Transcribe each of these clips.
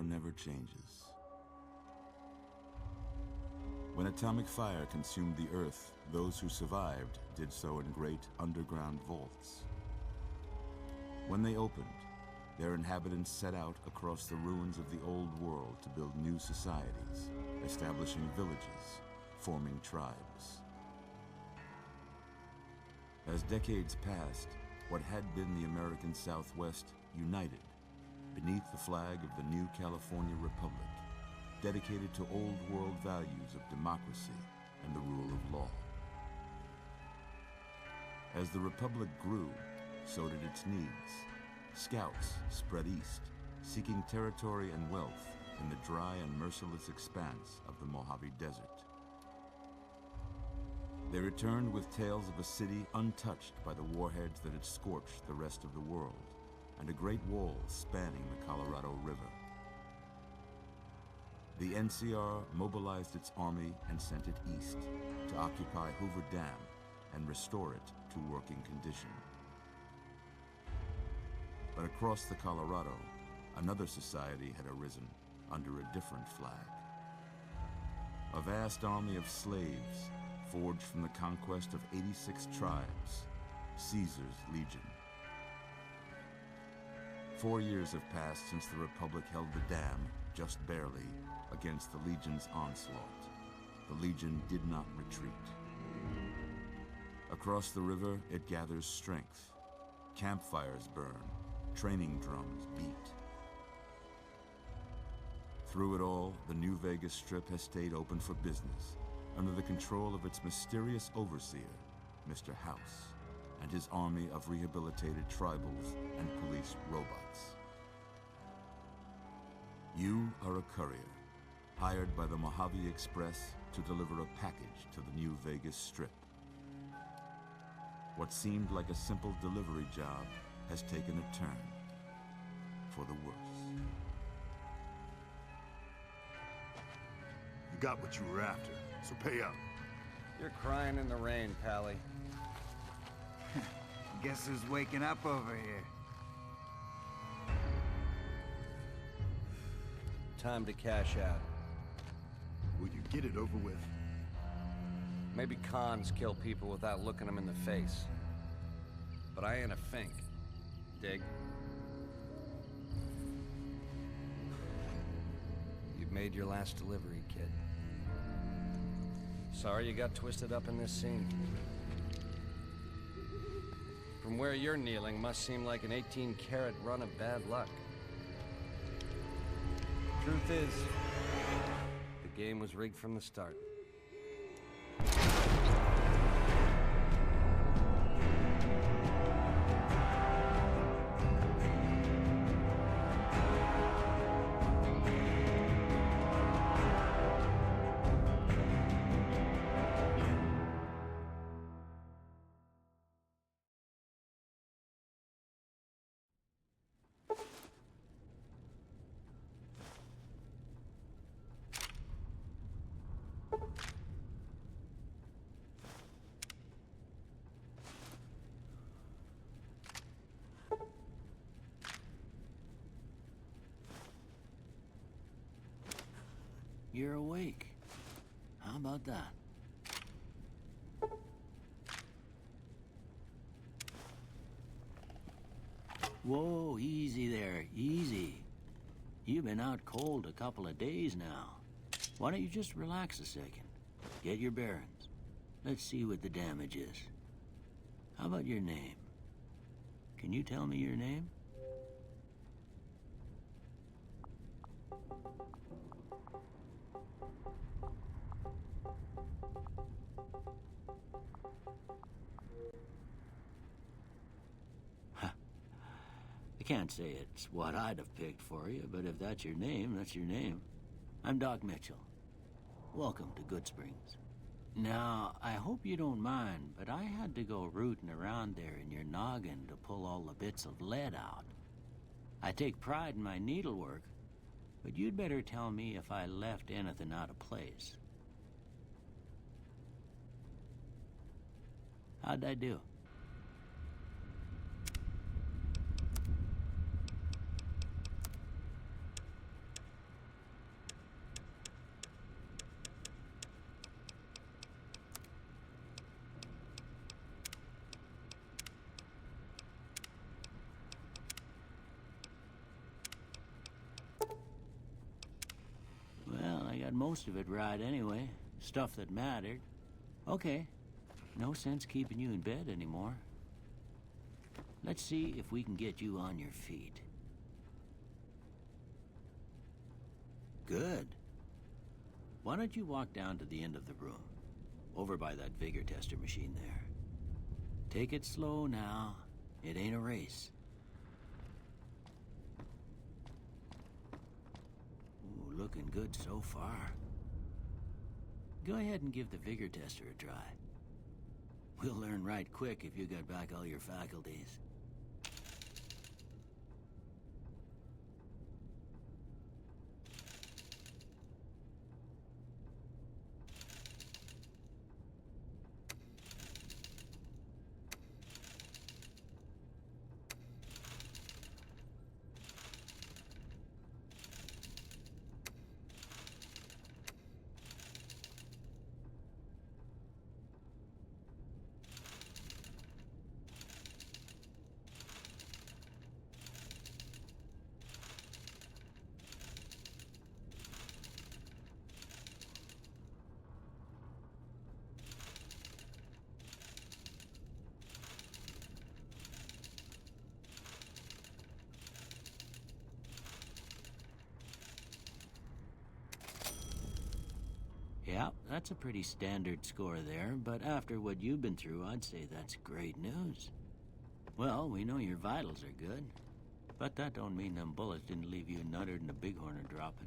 never changes. When atomic fire consumed the Earth, those who survived did so in great underground vaults. When they opened, their inhabitants set out across the ruins of the old world to build new societies, establishing villages, forming tribes. As decades passed, what had been the American Southwest united beneath the flag of the new California Republic, dedicated to old world values of democracy and the rule of law. As the Republic grew, so did its needs. Scouts spread east, seeking territory and wealth in the dry and merciless expanse of the Mojave Desert. They returned with tales of a city untouched by the warheads that had scorched the rest of the world, and a great wall spanning the Colorado River. The NCR mobilized its army and sent it east to occupy Hoover Dam and restore it to working condition. But across the Colorado, another society had arisen under a different flag. A vast army of slaves forged from the conquest of 86 tribes, Caesar's Legion. 4 years have passed since the Republic held the dam, just barely, against the Legion's onslaught. The Legion did not retreat. Across the river, it gathers strength. Campfires burn, training drums beat. Through it all, the New Vegas Strip has stayed open for business, under the control of its mysterious overseer, Mr. House, and his army of rehabilitated tribals and police robots. You are a courier, hired by the Mojave Express to deliver a package to the New Vegas Strip. What seemed like a simple delivery job has taken a turn for the worse. You got what you were after, so pay up. You're crying in the rain, Pally. Guess who's waking up over here? Time to cash out. Will you get it over with? Maybe cons kill people without looking them in the face. But I ain't a fink. Dig? You've made your last delivery, kid. Sorry you got twisted up in this scene. From where you're kneeling must seem like an 18-carat run of bad luck. Truth is, the game was rigged from the start. You're awake. How about that? Whoa, easy there, easy. You've been out cold a couple of days now. Why don't you just relax a second? Get your bearings. Let's see what the damage is. How about your name? Can you tell me your name? I can't say it's what I'd have picked for you, but if that's your name, that's your name. I'm Doc Mitchell. Welcome to Goodsprings. Now, I hope you don't mind, but I had to go rooting around there in your noggin to pull all the bits of lead out. I take pride in my needlework, but you'd better tell me if I left anything out of place. How'd I do? most of it right anyway. Stuff that mattered. Okay. No sense keeping you in bed anymore. Let's see if we can get you on your feet. Good. Why don't you walk down to the end of the room? Over by that vigor tester machine there. Take it slow now. It ain't a race. Ooh, looking good so far. Go ahead and give the vigor tester a try. We'll learn right quick if you got back all your faculties. Yeah, that's a pretty standard score there, but after what you've been through, I'd say that's great news. Well, we know your vitals are good, but that don't mean them bullets didn't leave you nuttered and a bighorn are dropping.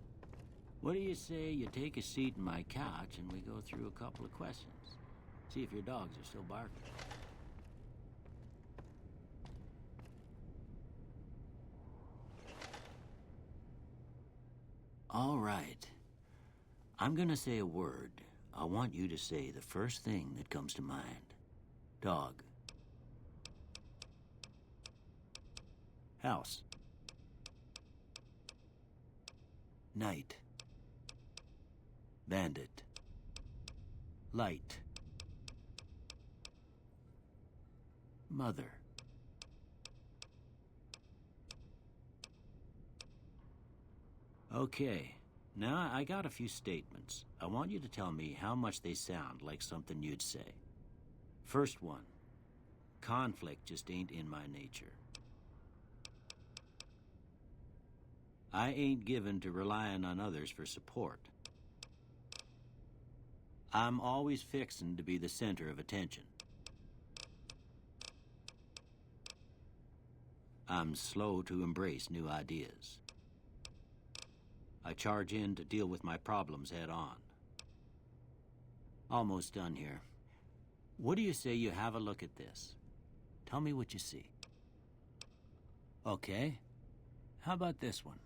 What do you say you take a seat in my couch and we go through a couple of questions? See if your dogs are still barking. All right. I'm gonna say a word. I want you to say the first thing that comes to mind. Dog. House. Night. Bandit. Light. Mother. Okay. Now, I got a few statements. I want you to tell me how much they sound like something you'd say. First one. Conflict just ain't in my nature. I ain't given to relying on others for support. I'm always fixin' to be the center of attention. I'm slow to embrace new ideas. I charge in to deal with my problems head on. Almost done here. What do you say you have a look at this? Tell me what you see. Okay. How about this one?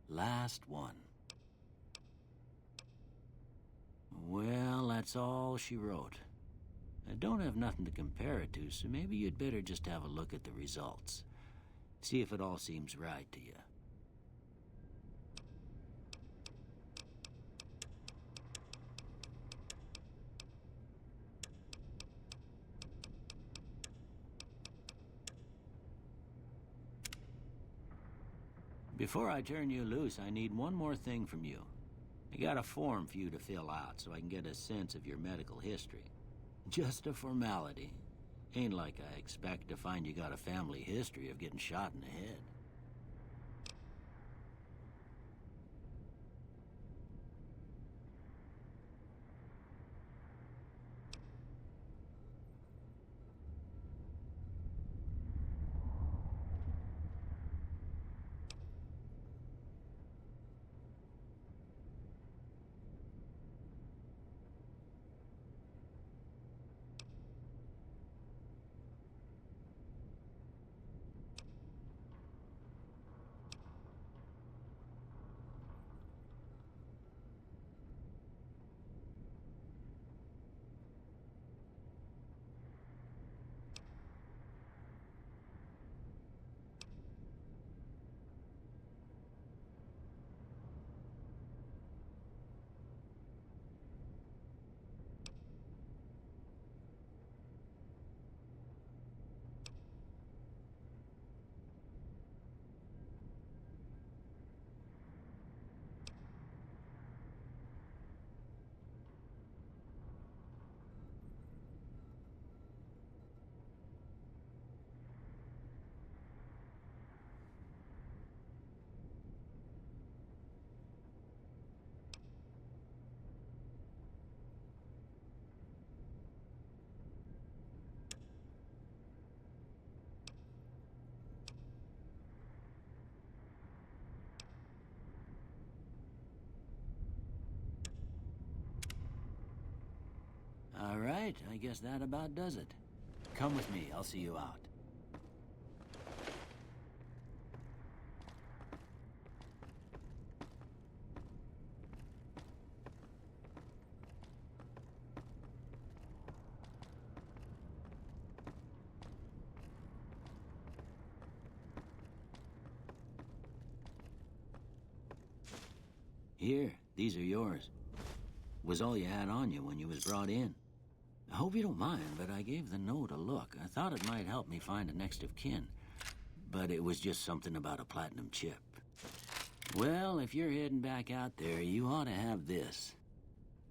Last one. Well, that's all she wrote. I don't have nothing to compare it to, so maybe you'd better just have a look at the results. See if it all seems right to you. Before I turn you loose, I need one more thing from you. I got a form for you to fill out so I can get a sense of your medical history. Just a formality. Ain't like I expect to find you got a family history of getting shot in the head. All right, I guess that about does it. Come with me, I'll see you out. Here, these are yours. Was all you had on you when you was brought in. I hope you don't mind, but I gave the note a look. I thought it might help me find a next of kin. But it was just something about a platinum chip. Well, if you're heading back out there, you ought to have this.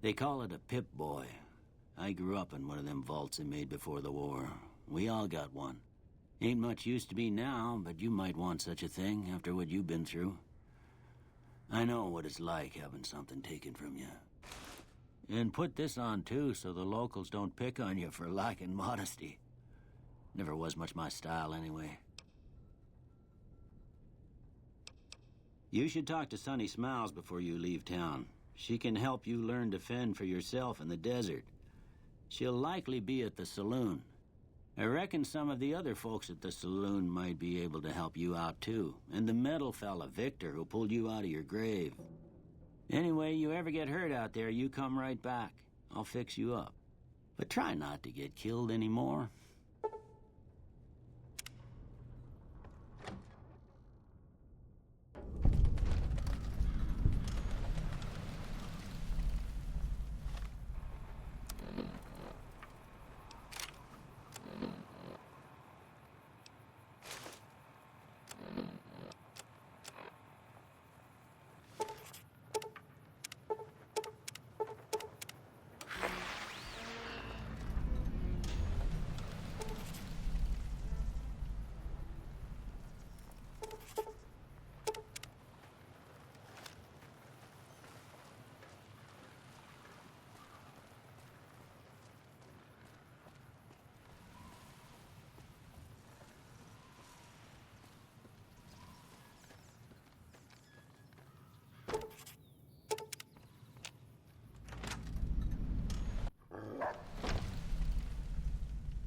They call it a Pip-Boy. I grew up in one of them vaults they made before the war. We all got one. Ain't much use to be now, but you might want such a thing after what you've been through. I know what it's like having something taken from you. And put this on, too, so the locals don't pick on you for lacking modesty. Never was much my style, anyway. You should talk to Sonny Smiles before you leave town. She can help you learn to fend for yourself in the desert. She'll likely be at the saloon. I reckon some of the other folks at the saloon might be able to help you out, too. And the metal fella, Victor, who pulled you out of your grave. Anyway, you ever get hurt out there, you come right back. I'll fix you up. But try not to get killed anymore.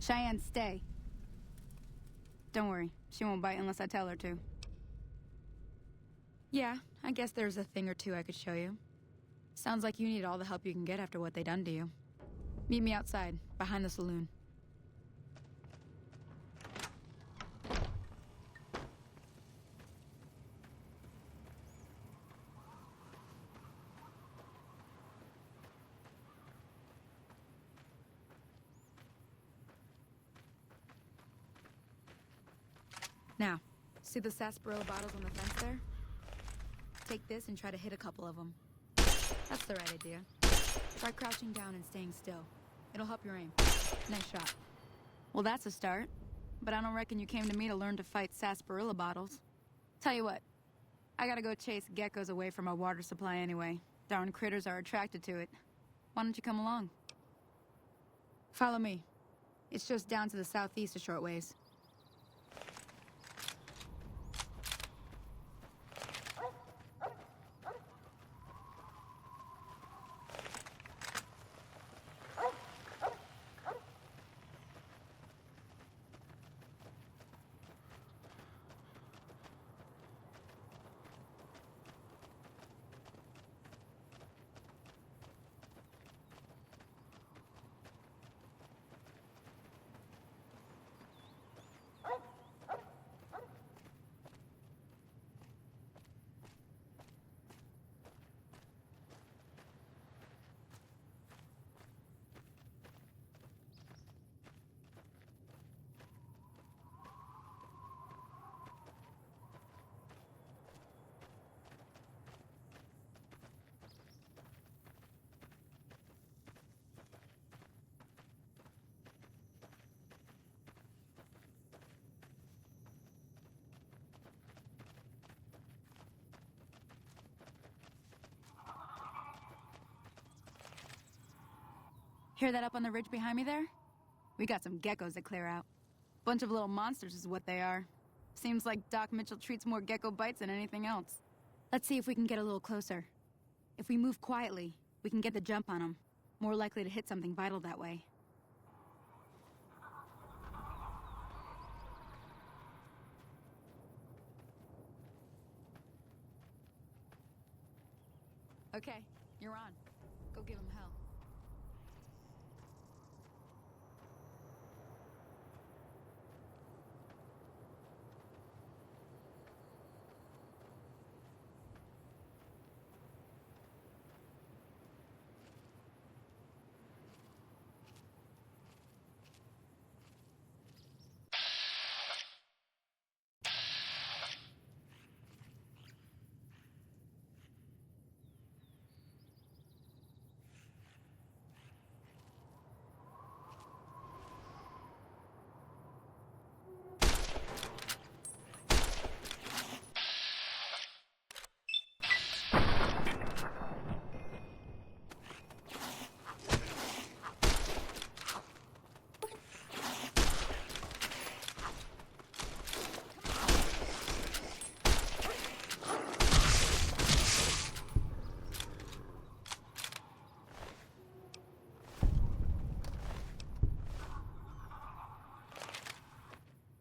Cheyenne, stay. Don't worry, she won't bite unless I tell her to. Yeah, I guess there's a thing or two I could show you. Sounds like you need all the help you can get after what they done to you. Meet me outside, behind the saloon. Now, see the sarsaparilla bottles on the fence there? Take this and try to hit a couple of them. That's the right idea. Try crouching down and staying still. It'll help your aim. Nice shot. Well, that's a start. But I don't reckon you came to me to learn to fight sarsaparilla bottles. Tell you what, I gotta go chase geckos away from our water supply anyway. Darn critters are attracted to it. Why don't you come along? Follow me. It's just down to the southeast a short ways. Hear that up on the ridge behind me there? We got some geckos to clear out. Bunch of little monsters is what they are. Seems like Doc Mitchell treats more gecko bites than anything else. Let's see if we can get a little closer. If we move quietly, we can get the jump on them. More likely to hit something vital that way. Okay, you're on. Go give him hell.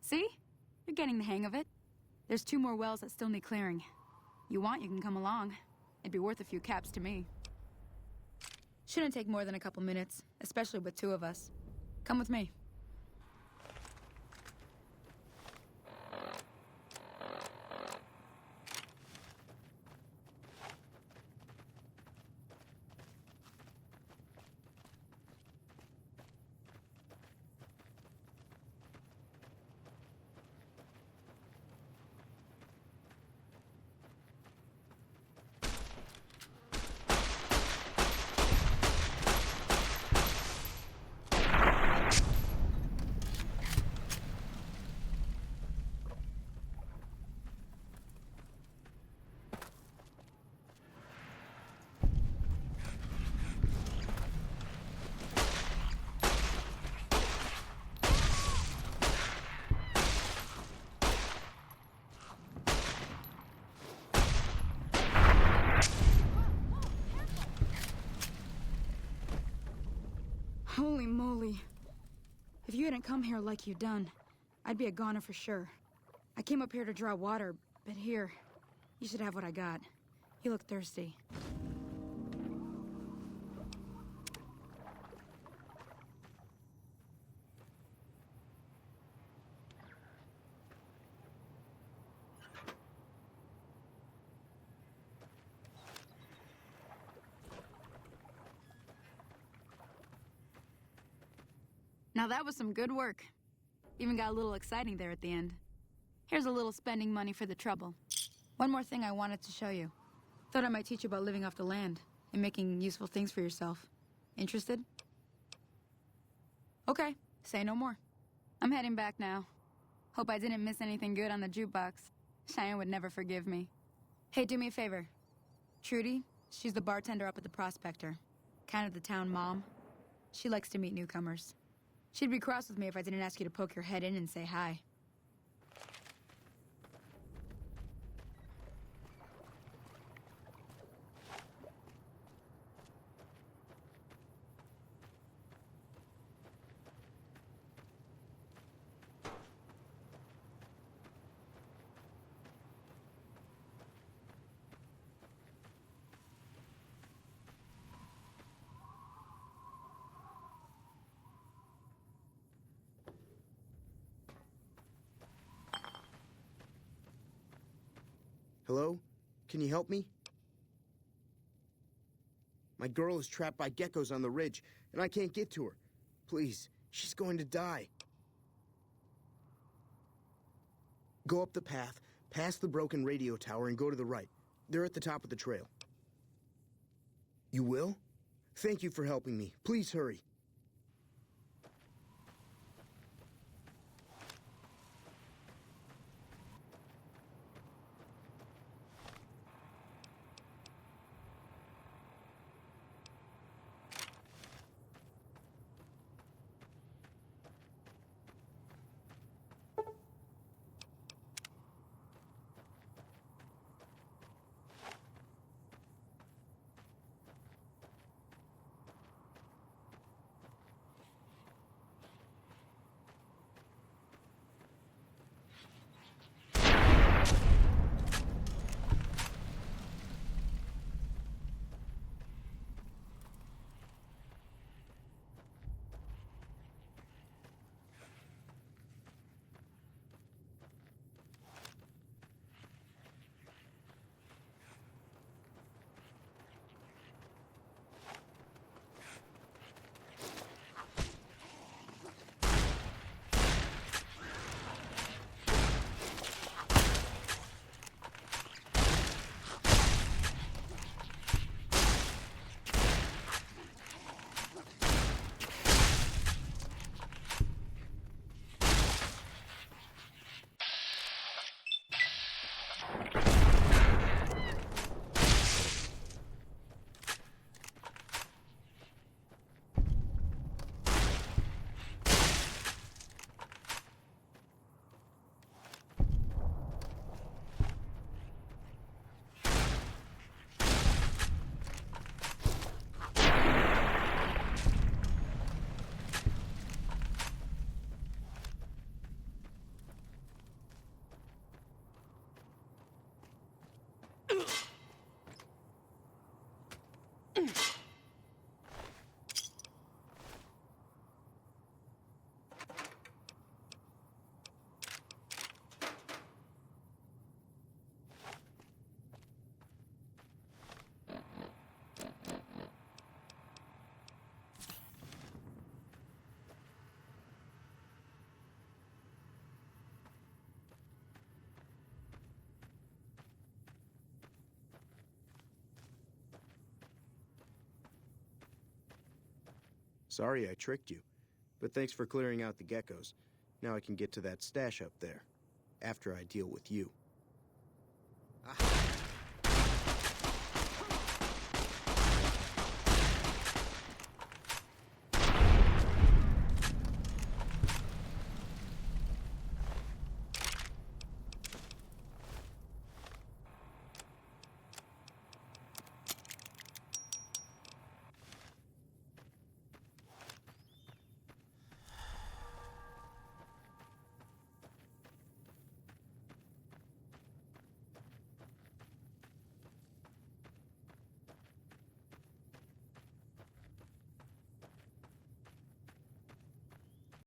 See? You're getting the hang of it. There's 2 more wells that still need clearing. You want, you can come along. It'd be worth a few caps to me. Shouldn't take more than a couple minutes, especially with 2 of us. Come with me. Holy moly. If you hadn't come here like you done, I'd be a goner for sure. I came up here to draw water, but here, you should have what I got. You look thirsty. Now that was some good work. Even got a little exciting there at the end. Here's a little spending money for the trouble. One more thing I wanted to show you. Thought I might teach you about living off the land and making useful things for yourself. Interested? Okay, say no more. I'm heading back now. Hope I didn't miss anything good on the jukebox. Cheyenne would never forgive me. Hey, do me a favor. Trudy, she's the bartender up at the Prospector. Kind of the town mom. She likes to meet newcomers. She'd be cross with me if I didn't ask you to poke your head in and say hi. Hello? Can you help me? My girl is trapped by geckos on the ridge, and I can't get to her. Please, she's going to die. Go up the path, past the broken radio tower, and go to the right. They're at the top of the trail. You will? Thank you for helping me. Please hurry. Sorry I tricked you, but thanks for clearing out the geckos. Now I can get to that stash up there, after I deal with you. Aha!